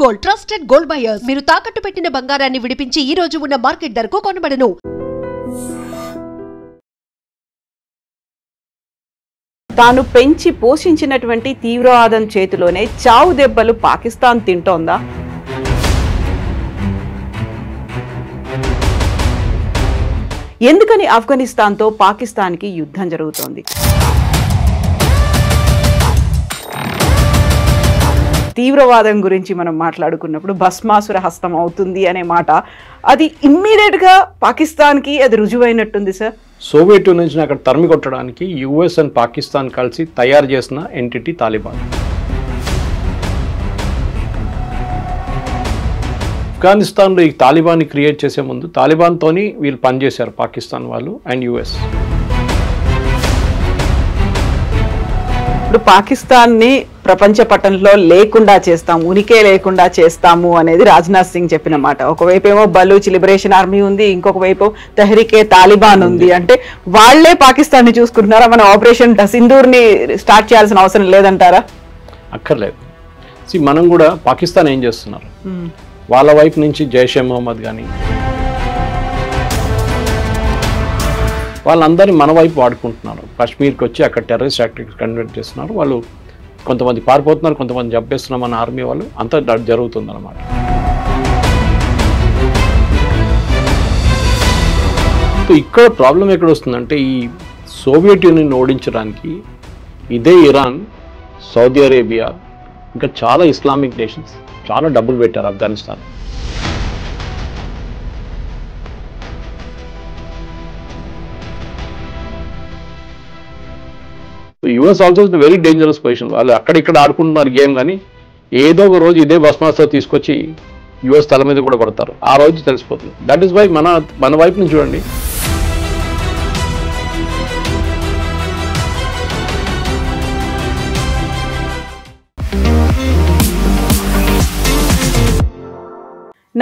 Gold trusted gold buyers. మీరు తాకట్టు పెట్టిన బంగారాన్ని విడిపించి ఈ రోజు ఉన్న మార్కెట్ ధరకు కొనబడను. తాను పెంచి పోషించినటువంటి తీవ్రవాదం చేతిలోనే చావు దెబ్బలు పాకిస్తాన్ తింటోందా? ఎందుకని ఆఫ్ఘనిస్తాన్తో పాకిస్తాన్కి యుద్ధం జరుగుతోంది? తీవ్రవాదం గురించి మనం మాట్లాడుకున్నప్పుడు భస్మాసుర హస్తం అవుతుంది అనే మాట, అది ఇమ్మీడియట్గా పాకిస్తాన్కి అది రుజువైనట్టుంది సార్. సోవియట్ యూనియన్ అక్కడ తరిమి కొట్టడానికి యుఎస్ అండ్ పాకిస్తాన్ కలిసి తయారు చేసిన ఎంటిటీ తాలిబాన్. ఆఫ్ఘనిస్తాన్లో ఈ తాలిబాన్ని క్రియేట్ చేసే ముందు తాలిబాన్తోని వీళ్ళు పనిచేశారు పాకిస్తాన్ వాళ్ళు అండ్ యుఎస్. ఇప్పుడు పాకిస్తాన్ని ప్రపంచ పటంలో లేకుండా చేస్తాం, ఉనికే లేకుండా చేస్తాము అనేది రాజ్నాథ్ సింగ్ చెప్పిన మాట. ఒకవైపు ఏమో బలూచ్ లిబరేషన్ ఆర్మీ ఉంది, ఇంకొక వైపు తెహ్రీకే తాలిబాన్ ఉంది. అంటే వాళ్లే పాకిస్తాన్ని చూసుకుంటున్నారా? మన ఆపరేషన్ సింధూర్ని స్టార్ట్ చేయాల్సిన అవసరం లేదంటారా? అక్కర్లేదు. మనం కూడా పాకిస్తాన్ ఏం చేస్తున్నారు, వాళ్ళ వైపు నుంచి జైషే మొహమ్మద్ కానీ వాళ్ళందరినీ మన వైపు వాడుకుంటున్నారు. కాశ్మీర్కి వచ్చి అక్కడ టెర్రరిస్ట్ యాక్టివిటీస్ కండక్ట్ చేస్తున్నారు. వాళ్ళు కొంతమంది పారిపోతున్నారు, కొంతమంది చంపేస్తున్నారు మన ఆర్మీ వాళ్ళు. అంతా జరుగుతుందన్నమాట. ఇక్కడ ప్రాబ్లం ఎక్కడ వస్తుందంటే, ఈ సోవియట్ యూనియన్ ఓడించడానికి ఇదే ఇరాన్, సౌదీ అరేబియా, ఇంకా చాలా ఇస్లామిక్ నేషన్స్ చాలా డబ్బులు పెట్టారు Afghanistan. US also is very dangerous position. వాళ్ళు అక్కడిక్కడ ఆడుకుంటున్నారు గేమ్, కానీ ఏదో ఒక రోజు ఇదే భస్మాస్తో తీసుకొచ్చి యుఎస్ తల మీద కూడా కొడతారు. ఆ రోజు తెలిసిపోతుంది. దట్ ఈస్ వై మన వైపు నుంచి చూడండి,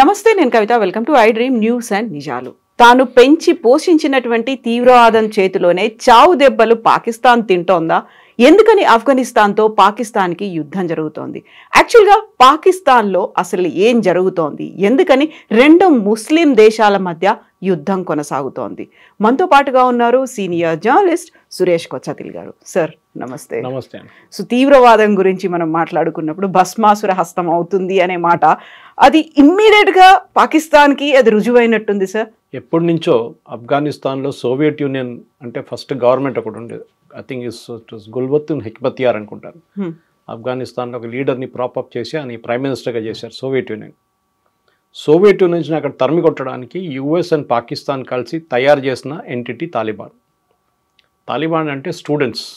నమస్తే, నేను Kavitha. Welcome to iDream news and నిజాలు. తాను పెంచి పోషించినటువంటి తీవ్రవాదం చేతిలోనే చావు దెబ్బలు పాకిస్తాన్ తింటోందా? ఎందుకని ఆఫ్ఘనిస్తాన్తో పాకిస్తాన్కి యుద్ధం జరుగుతోంది? యాక్చువల్గా పాకిస్తాన్లో అసలు ఏం జరుగుతోంది? ఎందుకని రెండు ముస్లిం దేశాల మధ్య యుద్ధం కొనసాగుతోంది? మనతో పాటుగా ఉన్నారు సీనియర్ జర్నలిస్ట్ సురేష్ కొచ్చతిల్ గారు. సార్ నమస్తే. నమస్తే. సో తీవ్రవాదం గురించి మనం మాట్లాడుకున్నప్పుడు భస్మాసుర హస్తం అవుతుంది అనే మాట, అది ఇమ్మీడియట్గా పాకిస్తాన్కి అది రుజువైనట్టుంది సార్. ఎప్పటి నుంచో ఆఫ్ఘనిస్తాన్లో సోవియట్ యూనియన్ అంటే ఫస్ట్ గవర్నమెంట్ ఒకటి ఉండేది. ఐ థింక్ ఇస్ గుల్బతున్ హెక్మతియార్ అనుకుంటారు. ఆఫ్ఘనిస్తాన్లో ఒక లీడర్ని ప్రాపప్ చేసి ఆయన ప్రైమ్ మినిస్టర్గా చేశారు సోవియట్ యూనియన్. సోవియట్ యూనియన్ అక్కడ తరిమి కొట్టడానికి యుఎస్ అండ్ పాకిస్తాన్ కలిసి తయారు చేసిన ఎంటిటీ తాలిబాన్. తాలిబాన్ అంటే స్టూడెంట్స్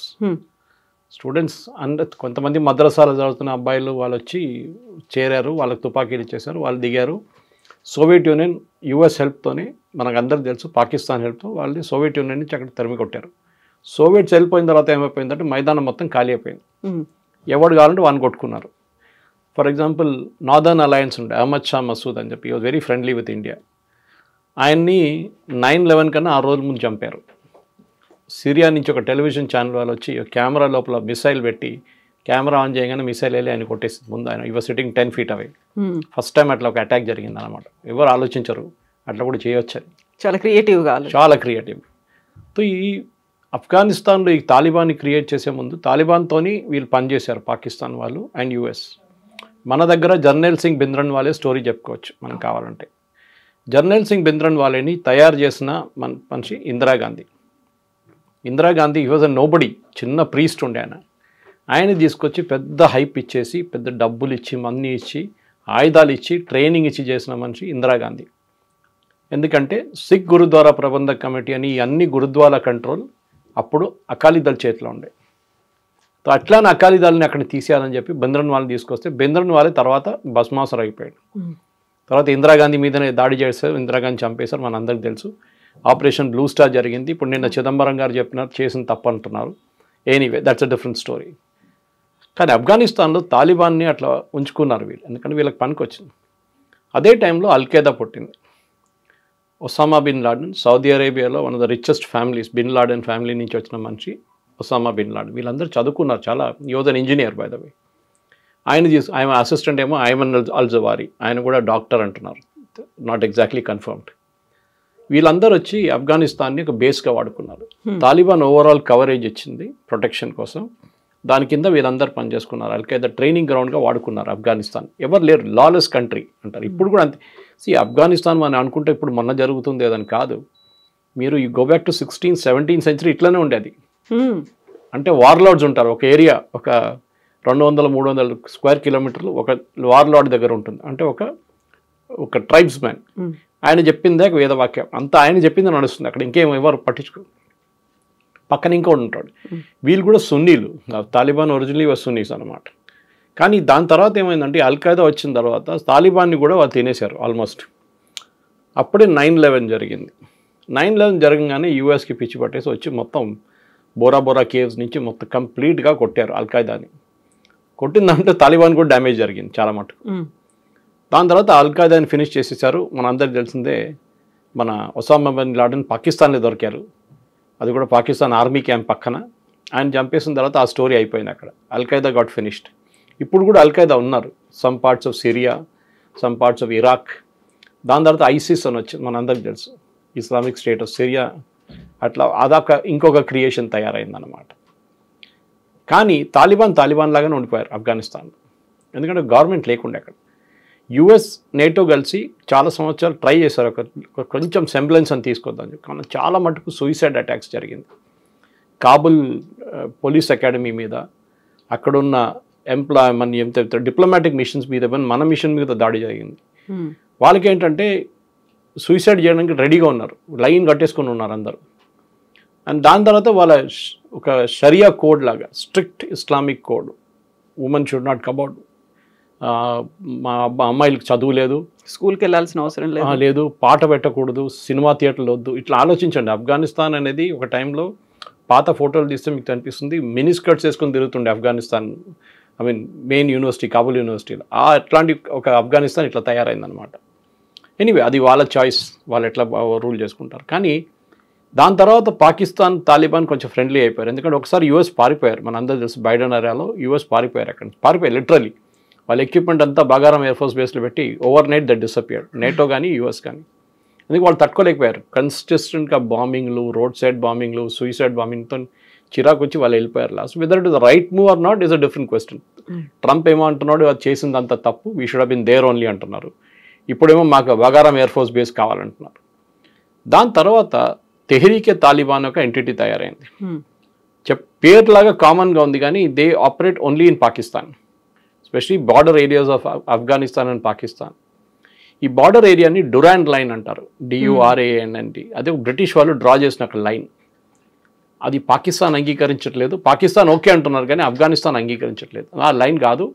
అండ్ కొంతమంది మద్రసాలో చదువుతున్న అబ్బాయిలు వాళ్ళు వచ్చి చేరారు, వాళ్ళకి తుపాకీలు ఇచ్చేశారు, వాళ్ళు దిగారు. సోవియట్ యూనియన్ యుఎస్ హెల్ప్తోనే, మనకు అందరికీ తెలుసు, పాకిస్తాన్ హెల్ప్తో వాళ్ళని సోవియట్ యూనియన్ నుంచి అక్కడ తరిమి కొట్టారు. సోవియట్స్ వెళ్ళిపోయిన తర్వాత ఏమైపోయిందంటే మైదానం మొత్తం ఖాళీ అయిపోయింది. ఎవడు కావాలంటే వాడిని కొట్టుకున్నారు. ఫర్ ఎగ్జాంపుల్ నార్దర్న్ అలయన్స్ ఉండే అహ్మద్ షా మసూద్ అని చెప్పి was very friendly with India. ఆయన్ని 9/11 కన్నా 6 రోజుల ముందు చంపారు. సిరియా నుంచి ఒక టెలివిజన్ ఛానల్ వాళ్ళు వచ్చి కెమెరా లోపల మిసైల్ పెట్టి కెమెరా ఆన్ చేయగానే మిసైల్ వెళ్ళి ఆయన కొట్టేసింది ముందు. ఆయన your sitting 10 feet away. First time అట్లా ఒక అటాక్ జరిగింది అనమాట. ఎవరు ఆలోచించరు అట్లా కూడా చేయొచ్చని. చాలా క్రియేటివ్గా, చాలా క్రియేటివ్. సో ఈ ఆఫ్ఘనిస్తాన్లో ఈ తాలిబాన్ని క్రియేట్ చేసే ముందు తాలిబాన్తోని వీళ్ళు పనిచేశారు పాకిస్తాన్ వాళ్ళు అండ్ యుఎస్. మన దగ్గర జర్నల్ సింగ్ భింద్రన్ వాళ్ళే స్టోరీ చెప్పుకోవచ్చు మనం కావాలంటే. జర్నల్ సింగ్ భింద్రన్ వాళ్ళని తయారు చేసిన మనిషి Indira Gandhi. He was a nobody, చిన్న ప్రీస్ట్ ఉండే ఆయన తీసుకొచ్చి పెద్ద హైప్ ఇచ్చేసి, పెద్ద డబ్బులు ఇచ్చి, మనీ ఇచ్చి, ఆయుధాలు ఇచ్చి, ట్రైనింగ్ ఇచ్చి చేసిన మనిషి ఇందిరాగాంధీ. ఎందుకంటే సిక్ గురుద్వారా ప్రబంధక్ కమిటీ అని అన్ని గురుద్వారా కంట్రోల్ అప్పుడు అకాలీదళ్ చేతిలో ఉండే. సో అట్లానే అకాలీదళని అక్కడ తీసేయాలని చెప్పి భింద్రన్ వాళ్ళని తీసుకొస్తే భింద్రన్ వాళ్ళే తర్వాత భస్మాసుర అయిపోయాడు. తర్వాత ఇందిరాగాంధీ మీదనే దాడి చేశారు, ఇందిరాగాంధీ చంపేశారు, మన అందరికీ తెలుసు. ఆపరేషన్ బ్లూ స్టార్ జరిగింది. ఇప్పుడు నిన్న చిదంబరం గారు చెప్పినారు చేసిన తప్పు అంటున్నారు. Anyway that's a different story. కానీ ఆఫ్ఘనిస్తాన్లో తాలిబాన్ని అట్లా ఉంచుకున్నారు వీళ్ళు, ఎందుకంటే వీళ్ళకి పనికి వచ్చింది. అదే టైంలో అల్ఖైదా పుట్టింది. ఒసామా బిన్ లాడెన్, సౌదీ అరేబియాలో one of the richest families, bin Laden family నుంచి వచ్చిన మనిషి ఒసామా బిన్ లాడెన్. వీళ్ళందరూ చదువుకున్నారు చాలా. He was an engineer by the way. ఆయన అసిస్టెంట్ ఏమో ఐమన్ అల్-జవారీ, ఆయన కూడా డాక్టర్ అంటున్నారు, నాట్ ఎగ్జాక్ట్లీ కన్ఫర్మ్డ్. వీళ్ళందరూ వచ్చి ఆఫ్ఘనిస్తాన్ని ఒక బేస్గా వాడుకున్నారు. తాలిబాన్ ఓవరాల్ కవరేజ్ ఇచ్చింది ప్రొటెక్షన్ కోసం, దాని కింద వీళ్ళందరూ పనిచేసుకున్నారు. అల్ఖైదా ట్రైనింగ్ గ్రౌండ్గా వాడుకున్నారు ఆఫ్ఘనిస్తాన్. ఎవరు లేరు, లాలెస్ కంట్రీ అంటారు. ఇప్పుడు కూడా అంతే. ఆఫ్ఘనిస్తాన్ మనం అనుకుంటే ఇప్పుడు మొన్న జరుగుతుంది అదని కాదు. మీరు ఈ go back to 16th 17th century ఇట్లానే ఉండేది. అంటే వార్లార్డ్స్ ఉంటారు. ఒక ఏరియా ఒక 200-300 స్క్వేర్ కిలోమీటర్లు ఒక వార్లార్డ్ దగ్గర ఉంటుంది. అంటే ఒక ట్రైబ్స్ మ్యాన్, ఆయన చెప్పిందే వేదవాక్యం అంతా ఆయన చెప్పింది నడుస్తుంది అక్కడ. ఇంకేం ఎవరు పట్టించుకో. పక్కన ఇంకోటి ఉంటాడు. వీళ్ళు కూడా సున్నీలు. తాలిబాన్ ఒరిజినలీ సున్నీస్ అనమాట. కానీ దాని తర్వాత ఏమైందంటే అల్ఖైదా వచ్చిన తర్వాత తాలిబాన్ని కూడా వాళ్ళు తినేశారు ఆల్మోస్ట్. అప్పుడే 9/11 జరిగింది. 9/11 జరగగానే యూఎస్కి పిచ్చి పట్టేసి వచ్చి మొత్తం బోరా కేవ్స్ నుంచి మొత్తం కంప్లీట్గా కొట్టారు అల్ఖైదాని. కొట్టిన దాంట్లో తాలిబాన్ కూడా డ్యామేజ్ జరిగింది చాలా మటుకు. దాని తర్వాత అల్ఖైదాని ఫినిష్ చేసేసారు. మనందరికీ తెలిసిందే, మన ఒసామా బిన్ లాడెన్ పాకిస్తాన్లో దొరికారు. అది కూడా పాకిస్తాన్ ఆర్మీ క్యాంప్ పక్కన. ఆయన చంపేసిన తర్వాత ఆ స్టోరీ అయిపోయింది అక్కడ. Al-Qaeda got finished. ఇప్పుడు కూడా అల్ఖైదా ఉన్నారు, some parts of Syria, some parts of Iraq. దాని తర్వాత ఐసిస్ అని వచ్చింది, మనందరికీ తెలుసు, ఇస్లామిక్ స్టేట్ ఆఫ్ సిరియా. అట్లా అదొక ఇంకొక క్రియేషన్ తయారైందన్నమాట. కానీ తాలిబాన్ లాగానే ఉండిపోయారు ఆఫ్ఘనిస్తాన్లో, ఎందుకంటే గవర్నమెంట్ లేకుండా అక్కడ. యుఎస్ నేటో కలిసి చాలా సంవత్సరాలు ట్రై చేశారు ఒక కొంచెం సెంబ్లెన్స్ అని తీసుకొద్దాం, కానీ చాలా మటుకు సూయిసైడ్ అటాక్స్ జరిగింది. కాబుల్ పోలీస్ అకాడమీ మీద, అక్కడున్న డిప్లొమాటిక్ మిషన్స్ మీద, మన మిషన్ మీద దాడి జరిగింది. వాళ్ళకి ఏంటంటే సూయిసైడ్ చేయడానికి రెడీగా ఉన్నారు, లైన్ కట్టేసుకొని ఉన్నారు అందరూ. అండ్ దాని తర్వాత వాళ్ళ ఒక షరియా కోడ్ లాగా, strict Islamic code, women should not come out, మా అమ్మాయిలకు చదువు లేదు, స్కూల్కి వెళ్ళాల్సిన అవసరం లేదు, పాట పెట్టకూడదు, సినిమా థియేటర్లు వద్దు. ఇట్లా ఆలోచించండి. ఆఫ్ఘనిస్తాన్ అనేది ఒక టైంలో పాత ఫోటోలు తీస్తే మీకు కనిపిస్తుంది మినిస్కర్ట్స్ వేసుకొని తిరుగుతుండే ఆఫ్ఘనిస్తాన్. మెయిన్ యూనివర్సిటీ, కాబుల్ యూనివర్సిటీలో. అట్లాంటి ఒక ఆఫ్ఘనిస్తాన్ ఇట్లా తయారైందనమాట. ఎనీవే, అది వాళ్ళ చాయిస్, వాళ్ళు ఎట్లా రూల్ చేసుకుంటారు. కానీ దాని తర్వాత పాకిస్తాన్ తాలిబాన్ కొంచెం ఫ్రెండ్లీ అయిపోయారు. ఎందుకంటే ఒకసారి యూఎస్ పారిపోయారు, మన అందరూ తెలుసు, బైడెన్ ఏరియాలో యూఎస్ పారిపోయారు. అక్కడ పారిపోయారు లిటరలీ. వాళ్ళ ఎక్విప్మెంట్ అంతా బాగారం ఎయిర్ ఫోర్స్ బేస్లో పెట్టి over night that disappeared. NATO కానీ యూఎస్ కానీ. ఎందుకు వాళ్ళు తట్టుకోలేకపోయారు. కన్సిస్టెంట్గా బాంబింగ్లు, రోడ్ సైడ్ బాంబింగ్లు, సూయిసైడ్ బాంబింగ్తో చిరాకు వచ్చి వాళ్ళు వెళ్ళిపోయారు last. Whether it is the right move or not is a different question. Trump ఏమో అంటున్నాడు అది చేసిందంత తప్పు, we should have been there only అంటున్నారు. ఇప్పుడేమో మాకు బగారం ఎయిర్ ఫోర్స్ బేస్ కావాలంటున్నారు. దాని తర్వాత తెహ్రీకే తాలిబాన్ ఒక ఎంటిటీ తయారైంది. పేర్లాగా కామన్గా ఉంది కానీ they operate only in Pakistan, especially border areas of Afghanistan and Pakistan. ఈ బార్డర్ ఏరియాని డురాండ్ లైన్ అంటారు, DURAND. అదే బ్రిటిష్ వాళ్ళు డ్రా చేసిన ఒక లైన్. అది పాకిస్తాన్ అంగీకరించట్లేదు. పాకిస్తాన్ ఓకే అంటున్నారు కానీ ఆఫ్ఘనిస్తాన్ అంగీకరించట్లేదు. ఆ లైన్ కాదు,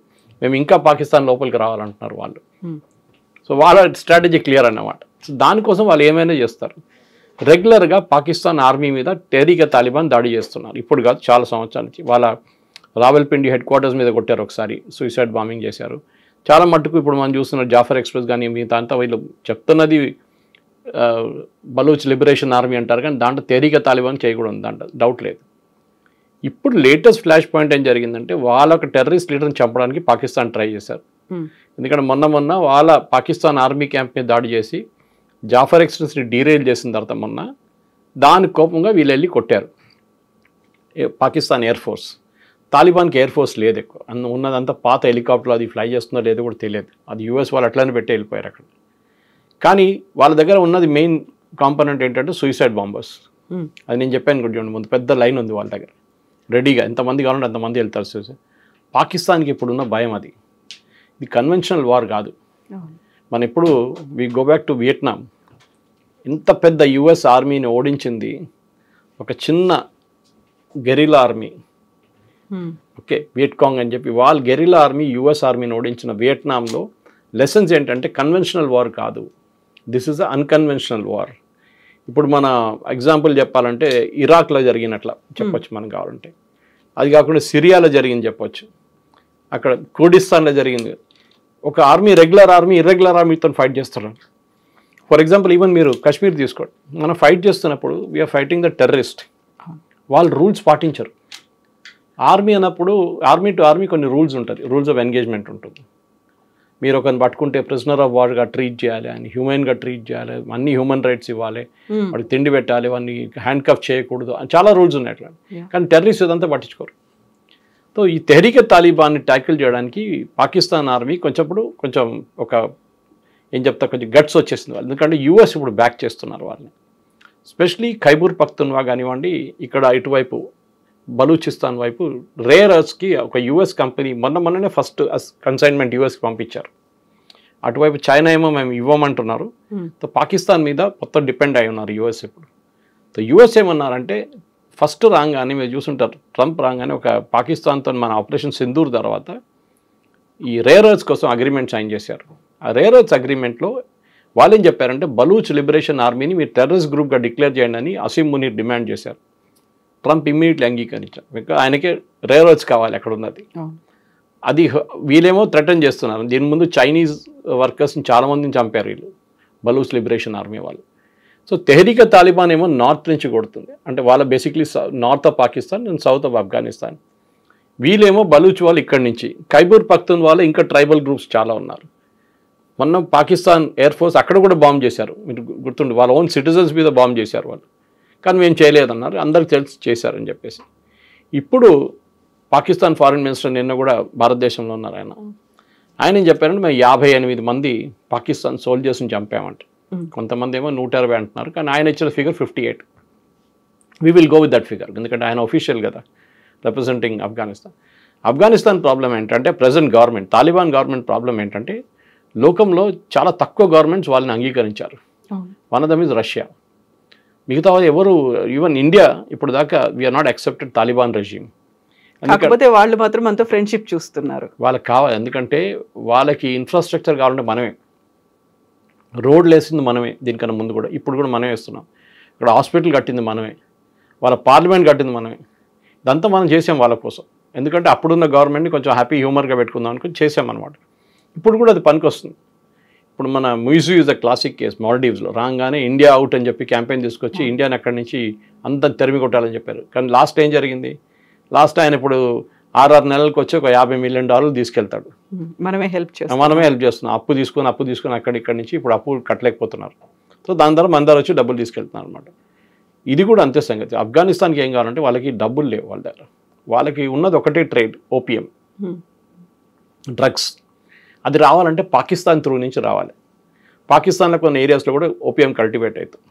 మేము ఇంకా పాకిస్తాన్ లోపలికి రావాలంటున్నారు వాళ్ళు. సో వాళ్ళ స్ట్రాటజీ క్లియర్ అన్నమాట. సో దానికోసం వాళ్ళు ఏమైనా చేస్తారు. రెగ్యులర్గా పాకిస్తాన్ ఆర్మీ మీద తెహ్రీకే తాలిబాన్ దాడి చేస్తున్నారు. ఇప్పుడు కాదు, చాలా సంవత్సరాల నుంచి. వాళ్ళ రావల్పిండి హెడ్ క్వార్టర్స్ మీద కొట్టారు ఒకసారి, సూయిసైడ్ బాంబింగ్ చేశారు. చాలా మట్టుకు ఇప్పుడు మనం చూస్తున్న జాఫర్ ఎక్స్ప్రెస్ కానీ మిగతా అంతా వీళ్ళు చెప్తున్నది బలూచ్ లిబరేషన్ ఆర్మీ అంటారు, కానీ దాంట్లో తెహ్రీకే తాలిబాన్ చేయకూడదు, దాంట్లో డౌట్ లేదు. ఇప్పుడు లేటెస్ట్ ఫ్లాష్ పాయింట్ ఏం జరిగిందంటే వాళ్ళ ఒక టెర్రరిస్ట్ లీడర్ని చంపడానికి పాకిస్తాన్ ట్రై చేశారు. ఎందుకంటే మొన్న వాళ్ళ పాకిస్తాన్ ఆర్మీ క్యాంప్ మీద దాడి చేసి జాఫర్ ఎక్స్ప్రెస్ని డీరైల్ చేసిన తర్వాత దాని కోపంగా వీళ్ళు వెళ్ళి కొట్టారు పాకిస్తాన్ ఎయిర్ ఫోర్స్. తాలిబాన్కి ఎయిర్ ఫోర్స్ లేదు ఎక్కువ, ఉన్నదంతా పాత హెలికాప్టర్లు, అది ఫ్లై చేస్తుందో లేదో కూడా తెలియదు. అది యూఎస్ వాళ్ళు అట్లనే పెట్టి వెళ్ళిపోయారు అక్కడ. కానీ వాళ్ళ దగ్గర ఉన్నది మెయిన్ కాంపోనెంట్ ఏంటంటే సూయిసైడ్ బాంబర్స్. అది నేను చెప్పాను కూడా చూడండి, ముందు పెద్ద లైన్ ఉంది వాళ్ళ దగ్గర రెడీగా, ఎంతమంది కావాలంటే అంతమంది వెళ్తారు సూయిసైడ్. పాకిస్తాన్కి ఇప్పుడున్న భయం అది. ఇది కన్వెన్షనల్ వార్ కాదు. మన ఇప్పుడు we go back to Vietnam. ఇంత పెద్ద యుఎస్ ఆర్మీని ఓడించింది ఒక చిన్న గెరిలా ఆర్మీ. ఓకే, వియట్కాంగ్ అని చెప్పి వాళ్ళ గెరిలా ఆర్మీ యుఎస్ ఆర్మీని ఓడించిన వియట్నాంలో లెసన్స్ ఏంటంటే కన్వెన్షనల్ వార్ కాదు, this is a unconventional war. ఇప్పుడు మన ఎగ్జాంపుల్ చెప్పాలంటే ఇరాక్లో జరిగినట్లా చెప్పొచ్చు మనం కావాలంటే. అది కాకుండా సిరియాలో జరిగింది చెప్పొచ్చు, అక్కడ కుర్డిస్తాన్లో జరిగింది. ఒక ఆర్మీ రెగ్యులర్ ఆర్మీ ఇర్రెగ్యులర్ ఆర్మీతో ఫైట్ చేస్తారు. ఫర్ ఎగ్జాంపుల్ ఈవెన్ మీరు కాశ్మీర్ తీసుకోండి, మనం ఫైట్ చేస్తున్నప్పుడు వీఆర్ ఫైటింగ్ ద టెర్రరిస్ట్. వాళ్ళు రూల్స్ పాటించరు. ఆర్మీ అన్నప్పుడు ఆర్మీ టు ఆర్మీ కొన్ని రూల్స్ ఉంటుంది, రూల్స్ ఆఫ్ ఎంగేజ్మెంట్ ఉంటుంది. మీరు ఒకరిని పట్టుకుంటే ప్రిజనర్ ఆఫ్ వార్గా ట్రీట్ చేయాలి, అని హ్యూమన్గా ట్రీట్ చేయాలి, అన్ని హ్యూమన్ రైట్స్ ఇవ్వాలి, వాడికి తిండి పెట్టాలి, వాడిని హ్యాండ్ కఫ్ చేయకూడదు, చాలా రూల్స్ ఉన్నాయి అట్లా. కానీ టెర్రరిస్ట్ ఇదంతా పట్టించుకోరు. సో ఈ తెహ్రీకే తాలిబాన్ని ట్యాకిల్ చేయడానికి పాకిస్తాన్ ఆర్మీ కొంచెం ఒక ఏం చెప్తా కొంచెం గట్స్ వచ్చేసింది వాళ్ళు. ఎందుకంటే యూఎస్ ఇప్పుడు బ్యాక్ చేస్తున్నారు వాళ్ళని. స్పెషలీ ఖైబూర్ పఖ్తూన్వా కానివ్వండి, ఇక్కడ ఇటువైపు బలూచిస్తాన్ వైపు రేర్ ఎర్త్స్కి ఒక యూఎస్ కంపెనీ మొన్ననే ఫస్ట్ కన్సైన్మెంట్ యూఎస్కి పంపించారు. అటువైపు చైనా ఏమో మేము ఇవ్వమంటున్నారు. సో పాకిస్తాన్ మీద మొత్తం డిపెండ్ అయి ఉన్నారు యూఎస్ ఇప్పుడు. సో యూఎస్ ఏమన్నారంటే ఫస్ట్ రాగానే మీరు చూసుంటారు, ట్రంప్ రాగానే ఒక పాకిస్తాన్తో మన ఆపరేషన్ సింధూర్ తర్వాత ఈ రేర్ ఎర్త్స్ కోసం అగ్రిమెంట్ సైన్ చేశారు. ఆ రేర్ ఎర్త్స్ అగ్రిమెంట్లో వాళ్ళు ఏం చెప్పారంటే బలూచ్ లిబరేషన్ ఆర్మీని మీరు టెర్రరిస్ట్ గ్రూప్గా డిక్లేర్ చేయండి అని అసీం మునీర్ డిమాండ్ చేశారు. ట్రంప్ ఇమ్మీడియట్లీ అంగీకరించారు. బికాజ్ ఆయనకే రేర్ ఎర్త్స్ కావాలి అక్కడ ఉన్నది. అది వీళ్ళేమో థ్రెటన్ చేస్తున్నారు. దీని ముందు చైనీస్ వర్కర్స్ని చాలామందిని చంపారు వీళ్ళు, బలూచ్ లిబరేషన్ ఆర్మీ వాళ్ళు. సో తెహ్రీకే తాలిబాన్ ఏమో నార్త్ నుంచి కొడుతుంది, అంటే వాళ్ళ basically north of Pakistan and south of Afghanistan. వీళ్ళేమో బలూచ్ వాళ్ళు ఇక్కడి నుంచి, ఖైబూర్ పఖ్తూన్ వాళ్ళు ఇంకా ట్రైబల్ గ్రూప్స్ చాలా ఉన్నారు. మొన్న పాకిస్తాన్ ఎయిర్ ఫోర్స్ అక్కడ కూడా బాంబ్ చేశారు, మీరు గుర్తుండి, వాళ్ళ ఓన్ సిటిజన్స్ మీద బాంబ్ చేశారు వాళ్ళు. కానీ మేము చేయలేదన్నారు, అందరికి తెలిసి చేశారని చెప్పేసి. ఇప్పుడు పాకిస్తాన్ ఫారిన్ మినిస్టర్ నిన్న కూడా భారతదేశంలో ఉన్నారు ఆయన ఏం చెప్పారంటే మేము 58 మంది పాకిస్తాన్ సోల్జర్స్ని చంపామంట. కొంతమంది ఏమో 120 అంటున్నారు, కానీ ఆయన ఇచ్చిన figure 58. We will go with that figure, ఎందుకంటే ఆయన ఒఫీషియల్ కదా రిప్రజెంటింగ్ ఆఫ్ఘనిస్తాన్ ప్రాబ్లం ఏంటంటే present government, Taliban government problem ఏంటంటే లోకంలో చాలా తక్కువ గవర్నమెంట్స్ వాళ్ళని అంగీకరించారు. One of them is Russia. మిగతా ఎవరు, ఈవెన్ ఇండియా ఇప్పుడు దాకా we are not accepted Taliban regime. కాకపోతే వాళ్ళు మాత్రం అంత ఫ్రెండ్షిప్ చూస్తున్నారు. వాళ్ళకి కావాలి, ఎందుకంటే వాళ్ళకి ఇన్ఫ్రాస్ట్రక్చర్ కావాలంటే మనమే, రోడ్లు వేసింది మనమే, దీనికన్నా ముందు కూడా ఇప్పుడు కూడా మనమే వేస్తున్నాం. ఇక్కడ హాస్పిటల్ కట్టింది మనమే, వాళ్ళ పార్లమెంట్ కట్టింది మనమే. ఇదంతా మనం చేసాం వాళ్ళ కోసం, ఎందుకంటే అప్పుడున్న గవర్నమెంట్ని కొంచెం హ్యాపీ హ్యూమర్గా పెట్టుకుందాం అనుకుని చేసామన్నమాట. ఇప్పుడు కూడా అది పనికి వస్తుంది. ఇప్పుడు మన Muizzu is the classic case. మాల్డీవ్స్లో రాగానే ఇండియా అవుట్ అని చెప్పి క్యాంపెయిన్ తీసుకొచ్చి ఇండియాని అక్కడి నుంచి అంత తెరిమి కొట్టాలని చెప్పారు. కానీ లాస్ట్ ఏం జరిగింది, లాస్ట్ ఆయన ఇప్పుడు 6 నెలలకు వచ్చి ఒక $50 మిలియన్ తీసుకెళ్తాడు. మనమే హెల్ప్ చేస్తున్నాం. అప్పు తీసుకొని ఇక్కడి నుంచి ఇప్పుడు అప్పు కట్టలేకపోతున్నారు. సో దాని ద్వారా మన దగ్గర వచ్చి డబ్బులు తీసుకెళ్తున్నారు అనమాట. ఇది కూడా అంతే సంగతి. ఆఫ్ఘనిస్తాన్కి ఏం కావాలంటే వాళ్ళకి డబ్బులు లేవు వాళ్ళ దగ్గర. వాళ్ళకి ఉన్నది ఒకటే ట్రేడ్, ఓపియం, డ్రగ్స్. అది రావాలంటే పాకిస్తాన్ త్రూ నుంచి రావాలి. పాకిస్తాన్లో కొన్ని ఏరియాస్లో కూడా ఓపియం కల్టివేట్ అవుతుంది.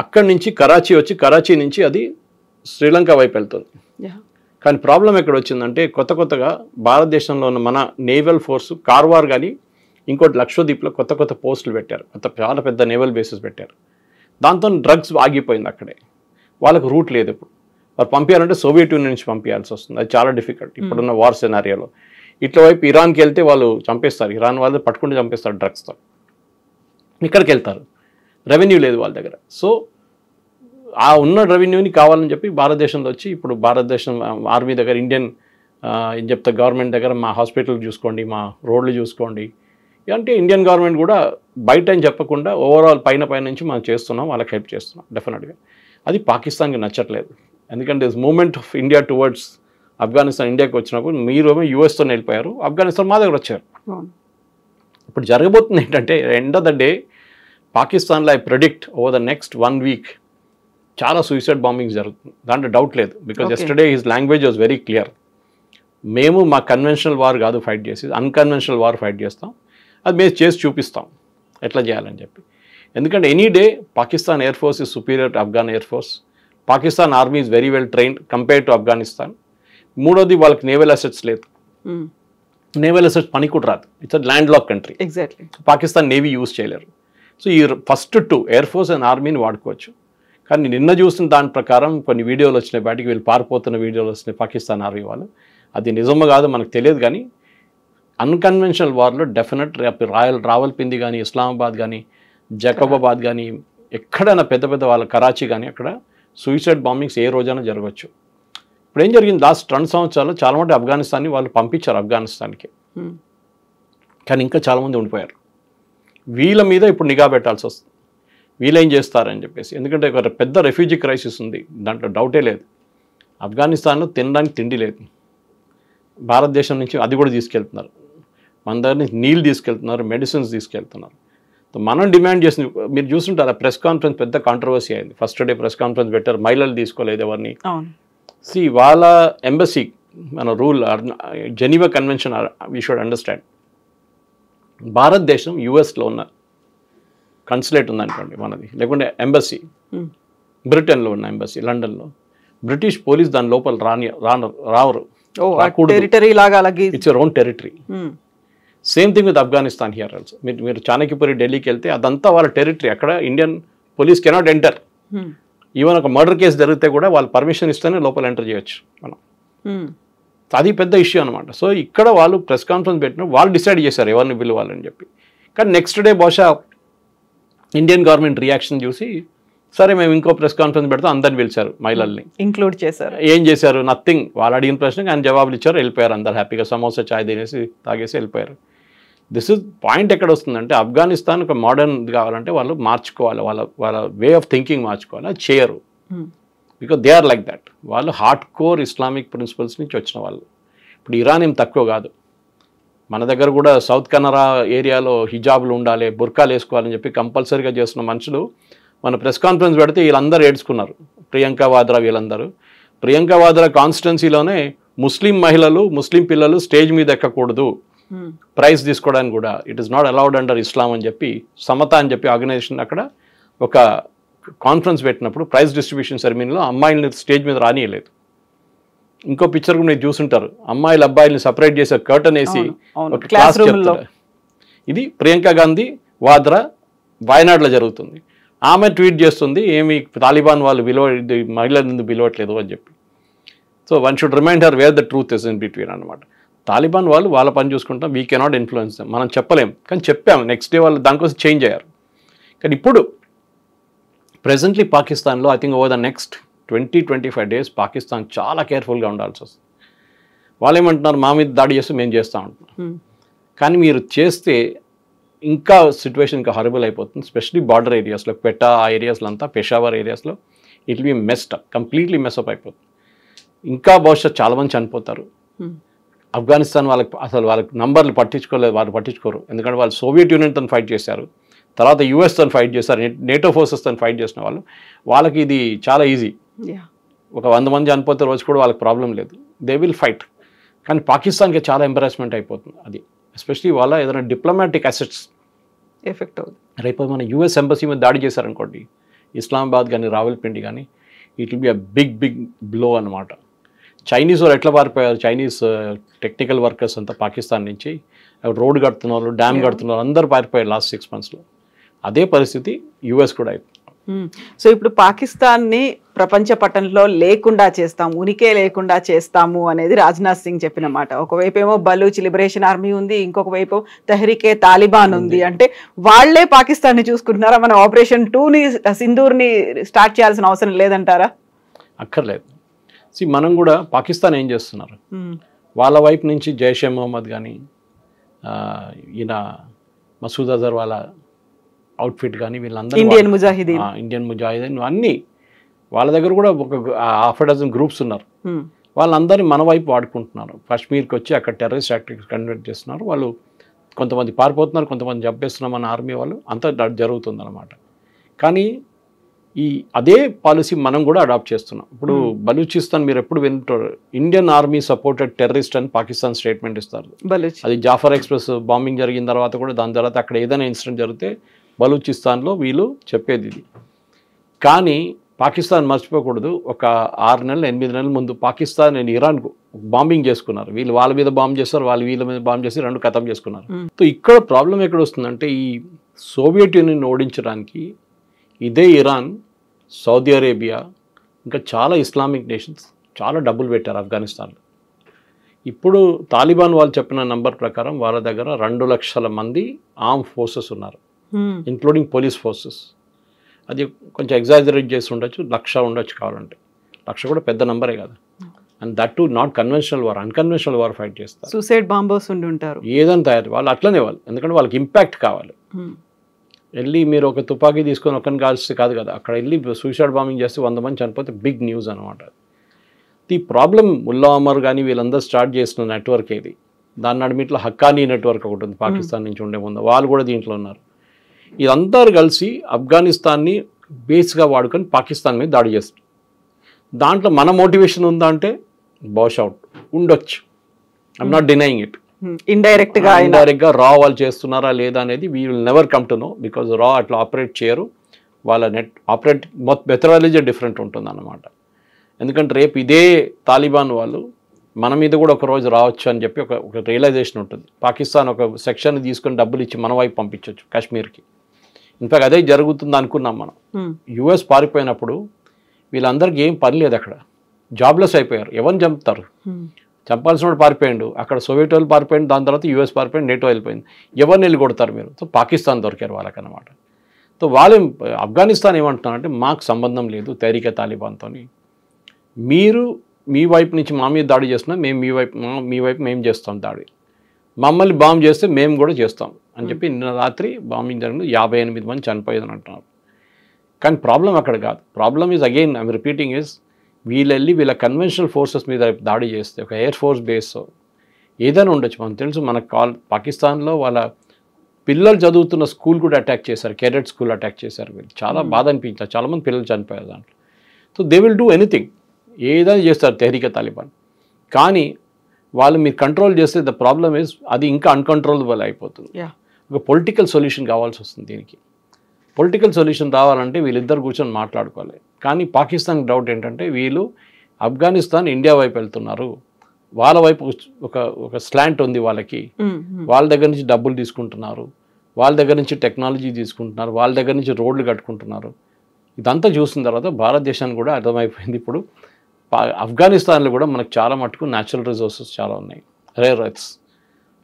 అక్కడి నుంచి కరాచీ వచ్చి, కరాచీ నుంచి అది శ్రీలంక వైపు వెళ్తుంది. కానీ ప్రాబ్లం ఎక్కడ వచ్చిందంటే కొత్తగా భారతదేశంలో ఉన్న మన నేవల్ ఫోర్స్ కార్వార్ కానీ ఇంకోటి లక్షద్వీప్లో కొత్త పోస్టులు పెట్టారు, చాలా పెద్ద నేవల్ బేసెస్ పెట్టారు. దాంతో డ్రగ్స్ ఆగిపోయింది అక్కడే. వాళ్ళకు రూట్ లేదు. ఇప్పుడు వారు పంపించాలంటే సోవియట్ యూనియన్ నుంచి పంపించాల్సి వస్తుంది. అది చాలా డిఫికల్ట్ ఇప్పుడున్న వార్ సినారియోలో. ఇట్లా వైపు ఇరాన్కి వెళ్తే వాళ్ళు చంపేస్తారు, ఇరాన్ వాళ్ళు పట్టుకుంటూ చంపేస్తారు డ్రగ్స్తో. ఇక్కడికి వెళ్తారు, రెవెన్యూ లేదు వాళ్ళ దగ్గర. సో ఆ ఉన్న రెవెన్యూని కావాలని చెప్పి భారతదేశంలో వచ్చి ఇప్పుడు భారతదేశం ఆర్మీ దగ్గర, ఇండియన్ ఏం చెప్తా గవర్నమెంట్ దగ్గర మా హాస్పిటల్ చూసుకోండి, మా రోడ్లు చూసుకోండి అంటే ఇండియన్ గవర్నమెంట్ కూడా బయట అని చెప్పకుండా ఓవరాల్ పైన నుంచి మనం చేస్తున్నాం, వాళ్ళకి హెల్ప్ చేస్తున్నాం డెఫినెట్గా. అది పాకిస్తాన్కి నచ్చట్లేదు. ఎందుకంటే moment of India towards Afghanistan ఇండియాకి వచ్చినప్పుడు మీరు ఏమో యూఎస్తో వెళ్ళిపోయారు, ఆఫ్ఘనిస్తాన్ మా దగ్గర వచ్చారు. ఇప్పుడు జరగబోతుంది ఏంటంటే ఎండ్ ఆఫ్ ద డే పాకిస్తాన్లో I predict over the next 1 week చాలా సూసైడ్ బాంబింగ్స్ జరుగుతుంది, దాంట్లో డౌట్ లేదు. Because yesterday his language was very clear. మేము మా కన్వెన్షనల్ వార్ కాదు ఫైట్ చేసి, అన్కన్వెన్షనల్ వార్ ఫైట్ చేస్తాం, అది మేము చేసి చూపిస్తాం ఎట్లా చేయాలని చెప్పి. ఎందుకంటే any day Pakistan air force is superior to Afghan air force. Pakistan army is very well trained compare to Afghanistan. మూడోది వాళ్ళకి నేవల్ అసెట్స్ లేదు, నేవల్ అసెట్స్ పని కూడా రాదు. It's land lock country. Exactly. Pakistan navy use చేయలేరు. సో ఈ ఫస్ట్ 2 ఎయిర్ ఫోర్స్ అండ్ ఆర్మీని వాడుకోవచ్చు. కానీ నిన్న చూసిన దాని ప్రకారం కొన్ని వీడియోలు వచ్చినాయి బయటికి, వీళ్ళు పారిపోతున్న వీడియోలు వచ్చినాయి పాకిస్తాన్ ఆర్మీ వాళ్ళు. అది నిజమో కాదో మనకు తెలియదు, కానీ అన్కన్వెన్షనల్ వార్లో డెఫినెట్ రావల్పిండి కానీ, ఇస్లామాబాద్ కానీ, జకబాబాద్ కానీ, ఎక్కడైనా పెద్ద వాళ్ళ కరాచీ కానీ అక్కడ సూసైడ్ బాంబింగ్స్ ఏ రోజైనా జరగవచ్చు. ఇప్పుడు ఏం జరిగింది, లాస్ట్ 2 సంవత్సరాలు చాలా మంది ఆఫ్ఘనిస్తాన్ని వాళ్ళు పంపించారు ఆఫ్ఘనిస్తాన్కి, కానీ ఇంకా చాలామంది ఉండిపోయారు. వీళ్ళ మీద ఇప్పుడు నిఘా పెట్టాల్సి వస్తుంది, వీళ్ళు ఏం చేస్తారని చెప్పేసి. ఎందుకంటే ఒక పెద్ద రెఫ్యూజీ క్రైసిస్ ఉంది, దాంట్లో డౌటే లేదు. ఆఫ్ఘనిస్తాన్లో తినడానికి తిండి లేదు, భారతదేశం నుంచి అది కూడా తీసుకెళ్తున్నారు, మన దగ్గర నుంచి నీళ్ళు తీసుకెళ్తున్నారు, మెడిసిన్స్ తీసుకెళ్తున్నారు. మనం డిమాండ్ చేసింది మీరు చూస్తుంటారు, ఆ ప్రెస్ కాన్ఫరెన్స్ పెద్ద కాంట్రవర్సీ అయింది. ఫస్ట్ డే ప్రెస్ కాన్ఫరెన్స్ పెట్టారు, మహిళలు తీసుకోలేదు ఎవరిని. వాళ్ళ ఎంబసీ మన rule Geneva convention we should understand. భారతదేశం యుఎస్లో ఉన్న కన్సులేట్ ఉందనుకోండి మనది, లేకుంటే ఎంబసీ బ్రిటన్లో ఉన్న ఎంబసీ లండన్లో, బ్రిటిష్ పోలీస్ దాని లోపల రావరు. It's your own territory. Same thing with Afghanistan here also. మీరు చాణక్యపురి ఢిల్లీకి వెళ్తే అదంతా వాళ్ళ టెరిటరీ. అక్కడ Indian police cannot enter. Even ఒక మర్డర్ కేసు జరిగితే కూడా వాళ్ళు పర్మిషన్ ఇస్తేనే లోపల ఎంటర్ చేయొచ్చు మనం. అది పెద్ద ఇష్యూ అనమాట. సో ఇక్కడ వాళ్ళు ప్రెస్ కాన్ఫరెన్స్ పెట్టినప్పుడు వాళ్ళు డిసైడ్ చేశారు ఎవరిని పిలవాలని చెప్పి. కానీ నెక్స్ట్ డే బహుశా ఇండియన్ గవర్నమెంట్ రియాక్షన్ చూసి సరే మేము ఇంకో ప్రెస్ కాన్ఫరెన్స్ పెడతాం అందరిని పిలిచారు, మహిళల్ని ఇంక్లూడ్ చేశారు. ఏం చేశారు? నథింగ్. వాళ్ళు అడిగిన ప్రశ్నకి ఆయన జవాబులు ఇచ్చారు, వెళ్ళిపోయారు. అందరు హ్యాపీగా సమోసా చాయ్ తినేసి తాగేసి వెళ్ళిపోయారు. దిస్ ఇస్ పాయింట్ ఎక్కడ వస్తుందంటే ఆఫ్ఘనిస్తాన్ ఒక మోడర్న్ కావాలంటే వాళ్ళు మార్చుకోవాలి, వాళ్ళ వే ఆఫ్ థింకింగ్ మార్చుకోవాలి. అది చేయరు, because they are like that. వాళ్ళు హార్డ్ కోర్ ఇస్లామిక్ ప్రిన్సిపల్స్ నుంచి వచ్చిన వాళ్ళు. ఇప్పుడు ఇరాన్ ఏం తక్కువ కాదు, మన దగ్గర కూడా సౌత్ కన్నరా ఏరియాలో హిజాబులు ఉండాలి, బుర్కాలు వేసుకోవాలని చెప్పి కంపల్సరీగా చేస్తున్న మనుషులు మన ప్రెస్ కాన్ఫరెన్స్ పెడితే వీళ్ళందరూ ఏడ్చుకున్నారు. ప్రియాంక వాద్రా వీళ్ళందరూ. ప్రియాంక వాద్రా కాన్స్టిట్యున్సీలోనే ముస్లిం మహిళలు ముస్లిం పిల్లలు స్టేజ్ మీద ఎక్కకూడదు ప్రైజ్ తీసుకోవడానికి కూడా, it is not allowed under Islam అని చెప్పి సమత అని చెప్పి ఆర్గనైజేషన్ అక్కడ ఒక కాన్ఫరెన్స్ పెట్టినప్పుడు ప్రైజ్ డిస్ట్రిబ్యూషన్ సెరమనీలో అమ్మాయిల్ని స్టేజ్ మీద రానియలేదు. ఇంకో పిక్చర్ కూడా మీరు చూసుంటారు, అమ్మాయిలు అబ్బాయిల్ని సపరేట్ చేసే కర్టన్ వేసి ఒక క్లాస్ చెప్తారు. ఇది ప్రియాంక గాంధీ వాద్రా వాయనాడులో జరుగుతుంది. ఆమె ట్వీట్ చేస్తుంది, ఏమి తాలిబాన్ వాళ్ళు మహిళలను ఎందుకు పిలవట్లేదు అని చెప్పి. So one should remind her where the truth is in between అనమాట. తాలిబాన్ వాళ్ళు వాళ్ళ పని చూసుకుంటాం, వీ కెనాట్ ఇన్ఫ్లుయెన్స్ దెమ్. మనం చెప్పలేం, కానీ చెప్పాము. నెక్స్ట్ డే వాళ్ళు దానికోసం చేంజ్ అయ్యారు. కానీ ఇప్పుడు ప్రెజెంట్లీ పాకిస్తాన్లో I think over the next 20-25 days Pakistan చాలా కేర్ఫుల్గా ఉండాల్సి వస్తుంది. వాళ్ళు ఏమంటున్నారు, మా మీద దాడి చేస్తే మేము చేస్తూ ఉంటున్నాం. కానీ మీరు చేస్తే ఇంకా సిచ్యువేషన్ ఇంకా హారబుల్ అయిపోతుంది. స్పెషలీ బార్డర్ ఏరియాస్లో, పెటా ఆ ఏరియాస్లో అంతా, పెషావర్ ఏరియాస్లో it will B messed up, completely mess up అయిపోతుంది. ఇంకా బహుశా చాలామంది చనిపోతారు. ఆఫ్ఘనిస్తాన్ వాళ్ళకి నంబర్లు పట్టించుకోలేదు, వాళ్ళు పట్టించుకోరు. ఎందుకంటే వాళ్ళు సోవియట్ యూనియన్తో ఫైట్ చేశారు, తర్వాత యుఎస్తో ఫైట్ చేశారు, నేటో ఫోర్సెస్తో ఫైట్ చేసిన వాళ్ళకి ఇది చాలా ఈజీ. ఒక 100 మంది చనిపోతే రోజు కూడా వాళ్ళకి ప్రాబ్లం లేదు, దే విల్ ఫైట్. కానీ పాకిస్తాన్కి చాలా ఎంబరాస్మెంట్ అయిపోతుంది అది, ఎస్పెషలీ వాళ్ళ ఏదైనా డిప్లొమాటిక్ అసెట్స్ ఎఫెక్ట్ అవుతుంది. రేపు మన యూఎస్ ఎంబసీ మీద దాడి చేశారనుకోండి, ఇస్లామాబాద్ కానీ రావల్పిండి కానీ, it will be a big blow అనమాట. చైనీస్ వాళ్ళు ఎట్లా పారిపోయారు, చైనీస్ టెక్నికల్ వర్కర్స్ అంతా పాకిస్తాన్ నుంచి రోడ్ కడుతున్నారు, డ్యామ్ కడుతున్నారు, అందరూ పారిపోయారు లాస్ట్ 6 monthsలో. అదే పరిస్థితి యుఎస్ కూడా అయిపోయింది. సో ఇప్పుడు పాకిస్తాన్ని ప్రపంచ పటంలో లేకుండా చేస్తాం, ఉనికే లేకుండా చేస్తాము అనేది రాజ్నాథ్ సింగ్ చెప్పిన మాట. ఒకవైపు ఏమో బలూచ్ లిబరేషన్ ఆర్మీ ఉంది, ఇంకొక వైపు తెహ్రీకే తాలిబాన్ ఉంది. అంటే వాళ్లే పాకిస్తాన్ని చూసుకుంటున్నారా? మన ఆపరేషన్ 2ని సింధూర్ని స్టార్ట్ చేయాల్సిన అవసరం లేదంటారా? అక్కర్లేదు. మనం కూడా పాకిస్తాన్ ఏం చేస్తున్నారు, వాళ్ళ వైపు నుంచి జైషే మొహమ్మద్ కానీ ఈయన మసూద్ అజర్ వాళ్ళ అవుట్ఫిట్ కానీ వీళ్ళందరూ ఇండియన్ ముజాహిదీన్ అన్నీ వాళ్ళ దగ్గర కూడా ఒక 6 గ్రూప్స్ ఉన్నారు. వాళ్ళందరినీ మన వైపు వాడుకుంటున్నారు. కాశ్మీర్కి వచ్చి అక్కడ టెర్రరిస్ట్ యాక్టివిటీస్ కండక్ట్ చేస్తున్నారు. వాళ్ళు కొంతమంది పారిపోతున్నారు, కొంతమంది చంపేస్తున్నారు మన ఆర్మీ వాళ్ళు, అంతా జరుగుతుందన్నమాట. కానీ అదే పాలసీ మనం కూడా అడాప్ట్ చేస్తున్నాం. ఇప్పుడు బలూచిస్తాన్ మీరు ఎప్పుడు వింటారు, ఇండియన్ ఆర్మీ సపోర్టెడ్ టెర్రరిస్ట్ అని పాకిస్తాన్ స్టేట్మెంట్ ఇస్తారు. అది జాఫర్ ఎక్స్ప్రెస్ బాంబింగ్ జరిగిన తర్వాత కూడా, దాని తర్వాత అక్కడ ఏదైనా ఇన్సిడెంట్ జరిగితే బలూచిస్తాన్లో వీళ్ళు చెప్పేది ఇది. కానీ పాకిస్తాన్ మర్చిపోకూడదు, ఒక 6 నెలలు 8 నెలల ముందు పాకిస్తాన్ అండ్ ఇరాన్కు బాంబింగ్ చేసుకున్నారు. వీళ్ళు వాళ్ళ మీద బాంబ్ చేస్తారు, వాళ్ళు వీళ్ళ మీద బాంబ్ చేసి 2 ఖతం చేసుకున్నారు. సో ఇక్కడ ప్రాబ్లం ఎక్కడ వస్తుందంటే, ఈ సోవియట్ యూనియన్ ఓడించడానికి ఇదే ఇరాన్, సౌదీ అరేబియా, ఇంకా చాలా ఇస్లామిక్ నేషన్స్ చాలా డబ్బులు పెట్టారు ఆఫ్ఘనిస్తాన్లో. ఇప్పుడు తాలిబాన్ వాళ్ళు చెప్పిన నంబర్ ప్రకారం వాళ్ళ దగ్గర 2 లక్షల మంది ఆర్మ్ ఫోర్సెస్ ఉన్నారు, ఇంక్లూడింగ్ పోలీస్ ఫోర్సెస్. అది కొంచెం ఎగ్జాజరేట్ చేసి ఉండొచ్చు, 1,00,000 ఉండొచ్చు కావాలంటే. 1,00,000 కూడా పెద్ద నంబరే కదా. And that to not conventional war, unconventional war fight చేస్తారు. సూసైడ్ బాంబర్స్ ఉండి ఉంటారు, ఏదైనా తయారు వాళ్ళు అట్లనే వాళ్ళు, ఎందుకంటే వాళ్ళకి ఇంపాక్ట్ కావాలి. వెళ్ళి మీరు ఒక తుపాకీ తీసుకొని ఒకరిని కాల్స్తే కాదు కదా, అక్కడ వెళ్ళి సూసైడ్ బాంబింగ్ చేస్తే 100 మంది చనిపోతే బిగ్ న్యూస్ అనమాట. ఈ ప్రాబ్లం ముల్లా అమర్ కానీ వీళ్ళందరూ స్టార్ట్ చేసిన నెట్వర్క్ ఏది, దాని నడిమిట్లో హక్కానీ నెట్వర్క్ ఒకటి ఉంది పాకిస్తాన్ నుంచి ఉండే ముందు, వాళ్ళు కూడా దీంట్లో ఉన్నారు. ఇదందరూ కలిసి ఆఫ్ఘనిస్తాన్ని బేస్గా వాడుకొని పాకిస్తాన్ మీద దాడి చేస్తారు. దాంట్లో మన మోటివేషన్ ఉందా అంటే బహుశా ఉండొచ్చు. I'm not denying it. ఇండైరెక్ట్గా రా వాళ్ళు చేస్తున్నారా లేదా అనేది we will never come to know, because రా అట్లా ఆపరేట్ చేయరు. వాళ్ళ మెథడాలజీ డిఫరెంట్ ఉంటుంది అన్నమాట. ఎందుకంటే రేపు ఇదే తాలిబాన్ వాళ్ళు మన మీద కూడా ఒక రోజు రావచ్చు అని చెప్పి ఒక రియలైజేషన్ ఉంటుంది. పాకిస్తాన్ ఒక సెక్షన్ తీసుకొని డబ్బులు ఇచ్చి మన వైపు పంపించవచ్చు కాశ్మీర్కి. ఇన్ఫాక్ట్ అదే జరుగుతుంది అనుకున్నాం మనం. యుఎస్ పారిపోయినప్పుడు వీళ్ళందరికీ ఏం పని లేదు, అక్కడ జాబ్లెస్ అయిపోయారు. ఎవరిని చంపుతారు? చంపాల్సిన వాడు పారిపోయాడు, అక్కడ సోవియట్ వాళ్ళు పారిపోయింది, దాని తర్వాత యూఎస్ పారిపోయింది, నేటో వెళ్ళిపోయింది. ఎవరిని వెళ్ళి కొడతారు మీరు? సో పాకిస్తాన్ దొరికారు వాళ్ళకన్నమాట. సో వాళ్ళు ఆఫ్ఘనిస్తాన్ ఏమంటున్నారంటే మాకు సంబంధం లేదు తహరీకే తాలిబాన్తో, మీరు మీ వైపు నుంచి మా మీద దాడి చేస్తున్నా, మేము మీ వైపు మేము చేస్తాం దాడి, మమ్మల్ని బాంబు చేస్తే మేము కూడా చేస్తాం అని చెప్పి నిన్న రాత్రి బాంబింగ్ జరిగింది. 58 మంది చనిపోయేదని అంటున్నారు. కానీ ప్రాబ్లం అక్కడ కాదు. Problem is again I'm repeating is వీళ్ళ కన్వెన్షనల్ ఫోర్సెస్ మీద దాడి చేస్తే, ఒక ఎయిర్ ఫోర్స్ బేస్ ఏదైనా ఉండొచ్చు. మనకు తెలుసు, మన పాకిస్తాన్లో వాళ్ళ పిల్లలు చదువుతున్న స్కూల్ కూడా అటాక్ చేశారు, కేడెట్ స్కూల్ అటాక్ చేశారు. వీళ్ళు చాలా బాధ అనిపించారు, చాలామంది పిల్లలు చనిపోయారు దాంట్లో. So they will do anything, ఏదైనా చేస్తారు తెహరీకే తాలిబాన్. కానీ వాళ్ళు మీరు కంట్రోల్ చేస్తే ద ప్రాబ్లమ్ ఇస్ అది ఇంకా అన్కంట్రోలబుల్ అయిపోతుంది. ఒక పొలిటికల్ సొల్యూషన్ కావాల్సి వస్తుంది దీనికి. పొలిటికల్ సొల్యూషన్ రావాలంటే వీళ్ళిద్దరు కూర్చొని మాట్లాడుకోవాలి. కానీ పాకిస్తాన్ డౌట్ ఏంటంటే వీళ్ళు ఆఫ్ఘనిస్తాన్ ఇండియా వైపు వెళ్తున్నారు, వాళ్ళ వైపు ఒక స్లాంట్ ఉంది వాళ్ళకి, వాళ్ళ దగ్గర నుంచి డబ్బులు తీసుకుంటున్నారు, వాళ్ళ దగ్గర నుంచి టెక్నాలజీ తీసుకుంటున్నారు, వాళ్ళ దగ్గర నుంచి రోడ్లు కట్టుకుంటున్నారు. ఇదంతా చూసిన తర్వాత భారతదేశానికి కూడా అర్థమైపోయింది ఇప్పుడు ఆఫ్ఘనిస్తాన్లో కూడా మనకు చాలా మటుకు న్యాచురల్ రిసోర్సెస్ చాలా ఉన్నాయి, రేర్ ఎర్త్స్.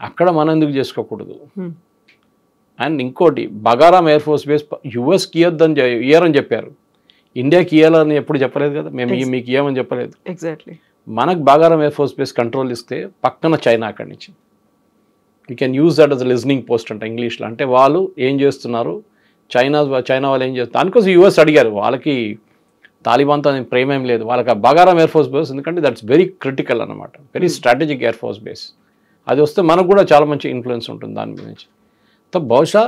అక్కడ మనం ఎందుకు చేసుకోకూడదు? అండ్ ఇంకోటి, బగారాం ఎయిర్ ఫోర్స్ బేస్ యుఎస్కి ఇయ్యరని చెప్పారు, ఇండియాకి ఇయ్యాలని ఎప్పుడు చెప్పలేదు కదా, మేము మీకు ఇయ్యమని చెప్పలేదు. ఎగ్జాక్ట్లీ. మనకు Bagram air force base control ఇస్తే పక్కన చైనా అక్కడి నుంచి you can use that as listening post అంట ఇంగ్లీష్లో. అంటే వాళ్ళు ఏం చేస్తున్నారు, చైనా వాళ్ళు ఏం చేస్తారు దానికోసం యూఎస్ అడిగారు. వాళ్ళకి తాలిబాన్తో ప్రేమ ఏం లేదు, వాళ్ళకి బగారాం ఎయిర్ ఫోర్స్ బేస్, ఎందుకంటే దట్స్ వెరీ క్రిటికల్ అనమాట, very strategic air force base. అది వస్తే మనకు కూడా చాలా మంచి ఇన్ఫ్లుయెన్స్ ఉంటుంది దాని గురించి. సో బహుశా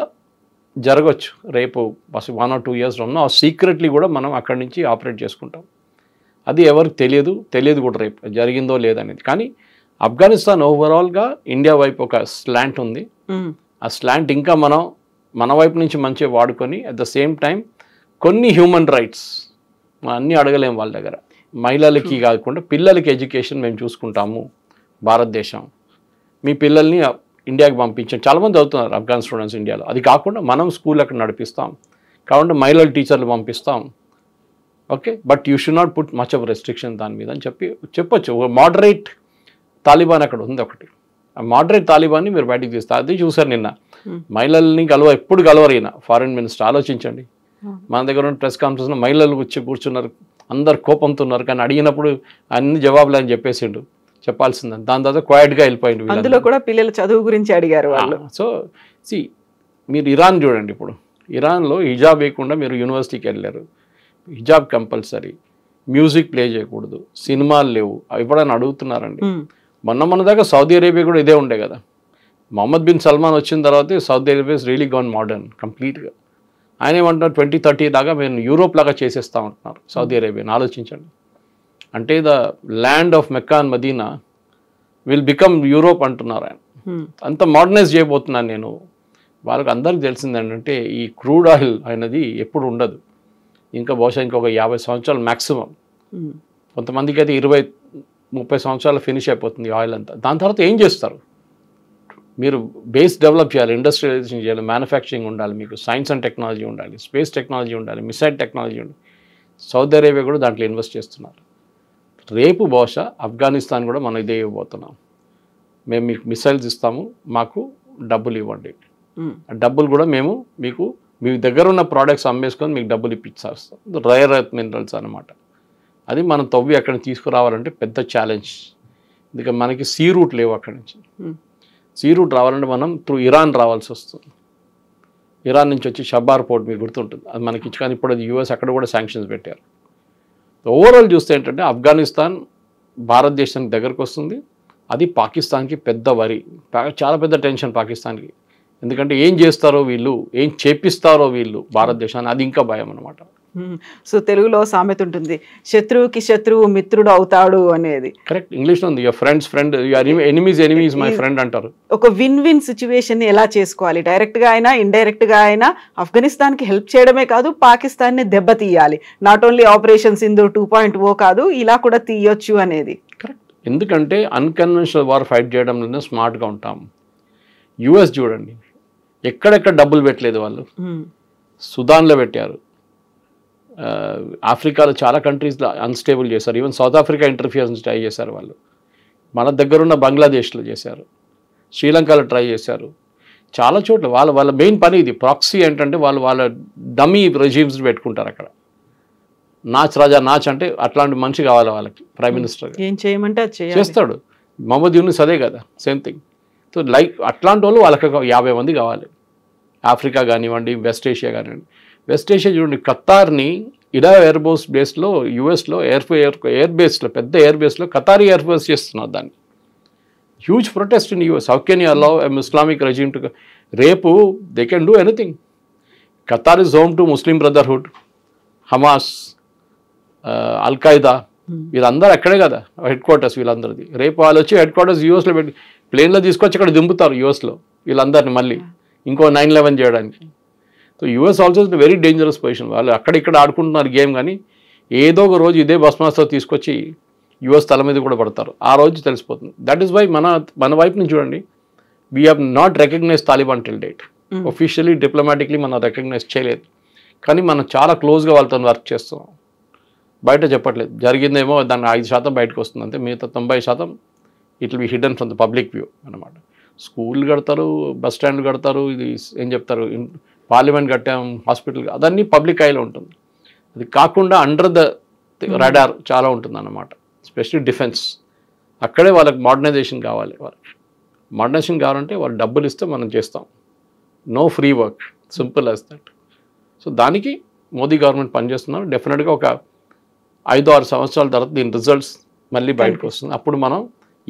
జరగచ్చు రేపు 1 or 2 years ఉన్న సీక్రెట్లీ కూడా మనం అక్కడి నుంచి ఆపరేట్ చేసుకుంటాం. అది ఎవరికి తెలియదు కూడా రేపు జరిగిందో లేదనేది. కానీ ఆఫ్ఘనిస్తాన్ ఓవరాల్గా ఇండియా వైపు ఒక స్లాంట్ ఉంది. ఆ స్లాంట్ ఇంకా మన వైపు నుంచి మంచిగా వాడుకొని అట్ ద సేమ్ టైం కొన్ని హ్యూమన్ రైట్స్ మనం అన్నీ అడగలేము వాళ్ళ దగ్గర. మహిళలకి కాకుండా పిల్లలకి ఎడ్యుకేషన్ మేము చూసుకుంటాము భారతదేశం, మీ పిల్లల్ని ఇండియాకి పంపించాం. చాలామంది అవుతున్నారు ఆఫ్ఘన్ స్టూడెంట్స్ ఇండియాలో. అది కాకుండా మనం స్కూల్ అక్కడ నడిపిస్తాం, కాబట్టి మహిళల టీచర్లు పంపిస్తాం. Okay, but you should not put much of restriction దాని మీద అని చెప్పొచ్చు. మోడరేట్ తాలిబాన్ అక్కడ ఉంది ఒకటి. ఆ మోడరేట్ తాలిబాన్ని మీరు బయటికి తీస్తారు. అది చూసారు నిన్న, మహిళల్ని ఎప్పుడు కలవరు ఈయన ఫారిన్ మినిస్టర్. ఆలోచించండి, మన దగ్గర ఉన్న ప్రెస్ కాన్ఫరెన్స్లో మహిళలు వచ్చి కూర్చున్నారు, అందరు కోపంతో ఉన్నారు. కానీ అడిగినప్పుడు అన్ని జవాబులు అని చెప్పేసిండు, చెప్పాల్సిందని. దాని తర్వాత క్వైట్గా వెళ్ళిపోయింది. అందులో కూడా పిల్లల చదువు గురించి అడిగారు వాళ్ళు. సో మీరు ఇరాన్ చూడండి, ఇప్పుడు ఇరాన్లో హిజాబ్ వేయకుండా మీరు యూనివర్సిటీకి వెళ్ళారు, హిజాబ్ కంపల్సరీ, మ్యూజిక్ ప్లే చేయకూడదు, సినిమాలు లేవు. ఎప్పుడైనా అడుగుతున్నారండి? మొన్న దాకా సౌదీ అరేబియా కూడా ఇదే ఉండే కదా. మొహమ్మద్ బిన్ సల్మాన్ వచ్చిన తర్వాత Saudi Arabia is really gone modern కంప్లీట్గా. ఆయన ఏమంటున్నారు, 2030 దాకా మేము యూరోప్ లాగా చేసేస్తామంటున్నారు సౌదీ అరేబియాని. ఆలోచించండి, అంటే the land of Mecca and Medina will become Europe అంటున్నారు ఆయన. అంత మోడర్నైజ్ చేయబోతున్నాను నేను. వాళ్ళకి అందరికీ తెలిసింది ఏంటంటే ఈ క్రూడ్ ఆయిల్ అనేది ఎప్పుడు ఉండదు, ఇంకా బహుశా ఇంకొక 50 సంవత్సరాలు మ్యాక్సిమం. కొంతమందికి అయితే 20-30 సంవత్సరాలు ఫినిష్ అయిపోతుంది ఆయిల్ అంతా. దాని తర్వాత ఏం చేస్తారు? మీరు బేస్ డెవలప్ చేయాలి, ఇండస్ట్రియలైజేషన్ చేయాలి, మ్యానుఫ్యాక్చరింగ్ ఉండాలి, మీకు సైన్స్ అండ్ టెక్నాలజీ ఉండాలి, స్పేస్ టెక్నాలజీ ఉండాలి, మిసైల్ టెక్నాలజీ ఉండాలి. సౌదీ అరేబియా కూడా దాంట్లో ఇన్వెస్ట్ చేస్తున్నారు. రేపు బహుశా ఆఫ్ఘనిస్తాన్ కూడా మనం ఇదే ఇవ్వబోతున్నాం. మేము మీకు మిసైల్స్ ఇస్తాము, మాకు డబ్బులు ఇవ్వండి. ఆ డబ్బులు కూడా మేము మీకు మీ దగ్గర ఉన్న ప్రోడక్ట్స్ అమ్మేసుకొని మీకు డబ్బులు ఇప్పించేస్తాం. రేర్ ఎర్త్ మినరల్స్ అనమాట. అది మనం తవ్వి అక్కడ తీసుకురావాలంటే పెద్ద ఛాలెంజ్. ఎందుకంటే మనకి సీ రూట్ లేవు అక్కడి నుంచి. సీ రూట్ రావాలంటే మనం త్రూ ఇరాన్ రావాల్సి వస్తుంది. ఇరాన్ నుంచి వచ్చి షబార్ పోర్ట్ మీకు గుర్తుంటుంది, అది మనకి ఇచ్చి. కానీ ఇప్పుడు అది యూఎస్ అక్కడ కూడా శాంక్షన్స్ పెట్టారు. ఓవరాల్ చూస్తే ఏంటంటే ఆఫ్ఘనిస్తాన్ భారతదేశానికి దగ్గరకు వస్తుంది. అది పాకిస్తాన్కి పెద్ద వరి, చాలా పెద్ద టెన్షన్ పాకిస్తాన్కి. ఎందుకంటే ఏం చేస్తారో వీళ్ళు, ఏం చేపిస్తారో వీళ్ళు భారతదేశాన్ని, అది ఇంకా భయం అనమాట. సో తెలుగులో సామెత ఉంటుంది, శత్రువుకి శత్రువు మిత్రుడు అవుతాడు అనేది. కరెక్ట్. ఇంగ్లీష్లో ఉంది, your friends friend, your enemies enemies my friend అంటారు. ఒక విన్ విన్ సిచ్యువేషన్ ఎలా చేసుకోవాలి, డైరెక్ట్గా అయినా ఇండైరెక్ట్గా అయినా ఆఫ్ఘనిస్తాన్కి హెల్ప్ చేయడమే కాదు, పాకిస్తాన్ని దెబ్బతీయాలి. నాట్ ఓన్లీ ఆపరేషన్ సింధు 2.0 కాదు, ఇలా కూడా తీయొచ్చు అనేది. కరెక్ట్. ఎందుకంటే అన్కన్వెన్షనల్ వార్ ఫైట్ చేయడంలోనే స్మార్ట్గా ఉంటాం. యుఎస్ చూడండి, ఎక్కడెక్కడ డబ్బులు పెట్టలేదు వాళ్ళు. సుదాన్లో పెట్టారు, ఆఫ్రికాలో చాలా కంట్రీస్లో అన్స్టేబుల్ చేశారు, even south Africa interference try చేశారు వాళ్ళు. మన దగ్గరున్న బంగ్లాదేశ్లో చేశారు, శ్రీలంకలో ట్రై చేశారు, చాలా చోట్ల. వాళ్ళ మెయిన్ పని ఇది. ప్రాక్సీ ఏంటంటే వాళ్ళ డమ్మీ రెజీమ్స్ పెట్టుకుంటారు అక్కడ. నాచ్ రాజా నాచ్ అంటే అట్లాంటి మనిషి కావాలి వాళ్ళకి, ప్రైమ్ మినిస్టర్. ఏం చేయమంటే అది చేస్తాడు. మొహమ్మద్ యూనిస్ అదే కదా, సేమ్ థింగ్. సో లైక్ అట్లాంటి వాళ్ళు వాళ్ళకి 50 మంది కావాలి. ఆఫ్రికా కానివ్వండి, వెస్ట్ ఏషియా కానివ్వండి. వెస్ట్ ఏషియా చూడండి, ఖతార్ని ఇడా ఎయిర్ బేస్ బేస్లో, యూఎస్లో ఎయిర్ బేస్లో, పెద్ద ఎయిర్ బేస్లో ఖతారీ ఎయిర్ ఫోర్స్ చేస్తున్నారు దాన్ని. Huge protest in US. How can you allow Islamic regime to? రేపు they can do anything. Qatar is home to Muslim brotherhood, Hamas, Al Qaeda, వీళ్ళందరూ అక్కడే కదా హెడ్ క్వార్టర్స్ వీళ్ళందరిది. రేపు వాళ్ళు వచ్చి హెడ్ క్వార్టర్స్ యూఎస్లో పెట్టి ప్లేన్లో తీసుకొచ్చి అక్కడ దింపుతారు యూఎస్లో వీళ్ళందరినీ మళ్ళీ ఇంకో 9/11 చేయడానికి. So US also is very dangerous position. వాళ్ళు అక్కడిక్కడ ఆడుకుంటున్నారు గేమ్, కానీ ఏదో ఒక రోజు ఇదే భస్మాస్తో తీసుకొచ్చి యూఎస్ తల మీద కూడా పడతారు. ఆ రోజు తెలిసిపోతుంది. దట్ ఈస్ వై మన వైపు నుంచి చూడండి, we have not recognise Taliban till date. Officially diplomatically మనం రికగ్నైజ్ చేయలేదు, కానీ మనం చాలా క్లోజ్గా వాళ్ళతో వర్క్ చేస్తున్నాం. బయట చెప్పట్లేదు. జరిగిందేమో దాన్ని 5% బయటకు వస్తుంది అంతే, మిగతా 90% it will be hidden from the public view అనమాట. స్కూల్ కడతారు, బస్ స్టాండ్ కడతారు, ఇది ఏం చెప్తారు, పార్లమెంట్ కట్టాం, హాస్పిటల్, అదన్నీ పబ్లిక్ ఐలో ఉంటుంది. అది కాకుండా అండర్ ద రాడార్ చాలా ఉంటుంది అన్నమాట. ఎస్పెషల్లీ డిఫెన్స్, అక్కడే వాళ్ళకి మోడర్నైజేషన్ కావాలి. వాళ్ళకి మోడర్నైజేషన్ కావాలంటే వాళ్ళు డబ్బులు ఇస్తే మనం చేస్తాం. No free work, simple as that. So దానికి మోదీ గవర్నమెంట్ పనిచేస్తున్నారు. డెఫినెట్గా ఒక 5-6 సంవత్సరాల తర్వాత దీని రిజల్ట్స్ మళ్ళీ బయటకు వస్తుంది. అప్పుడు మనం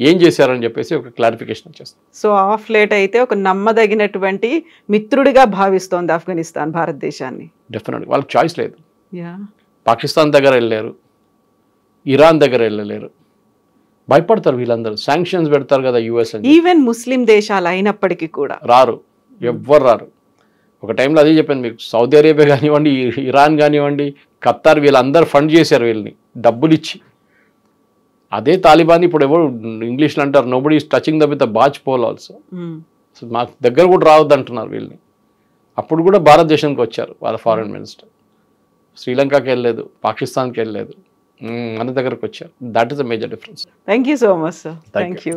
ఏం చేశారని చెప్పేసి ఒక క్లారిఫికేషన్ వచ్చేస్తుంది. సో ఆఫ్ లేట్ అయితే ఒక నమ్మదగినటువంటి మిత్రుడిగా భావిస్తోంది ఆఫ్ఘనిస్తాన్ భారతదేశాన్ని. డెఫినెట్గా వాళ్ళకి చాయిస్ లేదు. పాకిస్తాన్ దగ్గర వెళ్ళలేరు, ఇరాన్ దగ్గర వెళ్ళలేరు, భయపడతారు వీళ్ళందరూ. శాంక్షన్స్ పెడతారు కదా యూఎస్ అని. ఈవెన్ ముస్లిం దేశాలు అయినప్పటికీ కూడా రారు, ఎవ్వరు రారు. ఒక టైంలో అదే చెప్పాను మీకు, సౌదీ అరేబియా కానివ్వండి, ఇరాన్ కానివ్వండి, ఖతార్, వీళ్ళందరూ ఫండ్ చేశారు వీళ్ళని డబ్బులు ఇచ్చి. అదే తాలిబాన్ ఇప్పుడు ఎవరు ఇంగ్లీష్లో అంటారు, nobody is touching the with the barge pole also. So మాకు దగ్గర కూడా రావద్దు అంటున్నారు వీళ్ళని. అప్పుడు కూడా భారతదేశానికి వచ్చారు వాళ్ళ ఫారెన్ మినిస్టర్. శ్రీలంకకి వెళ్ళలేదు, పాకిస్తాన్కి వెళ్ళలేదు, మన దగ్గరకు వచ్చారు. That is the major difference. Thank you so much sir. Thank you.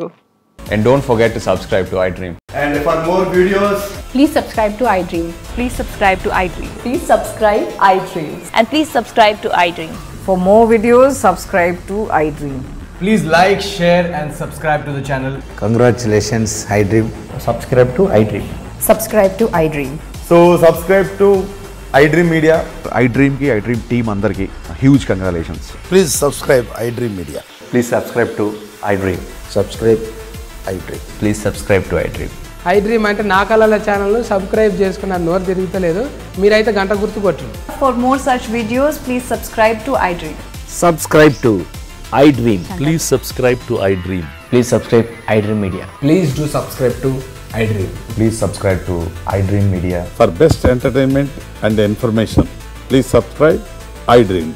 And don't forget to subscribe to iDream. And for more videos, please subscribe to iDream. Please subscribe to iDream. Please subscribe iDream. And please subscribe to iDream. For more videos, subscribe to iDream. please like, share and subscribe to the channel. Congratulations, iDream. Subscribe to iDream. Subscribe to iDream. So subscribe to iDream Media. iDream team andarki huge congratulations. Please subscribe iDream Media. Please subscribe to iDream. Subscribe iDream. Please subscribe to iDream. iDream అంటే నా కళల ఛానల్ను subscribe చేసుకున్న నోరు తిరుగుతలేదు, మీరైతే గంట గుర్తు కొట్టండి. For more such videos, please subscribe to iDream. Subscribe to iDream. Please subscribe to iDream. Please subscribe iDream Media. Please do subscribe to iDream. Please subscribe to iDream Media. For best entertainment and information, please subscribe iDream.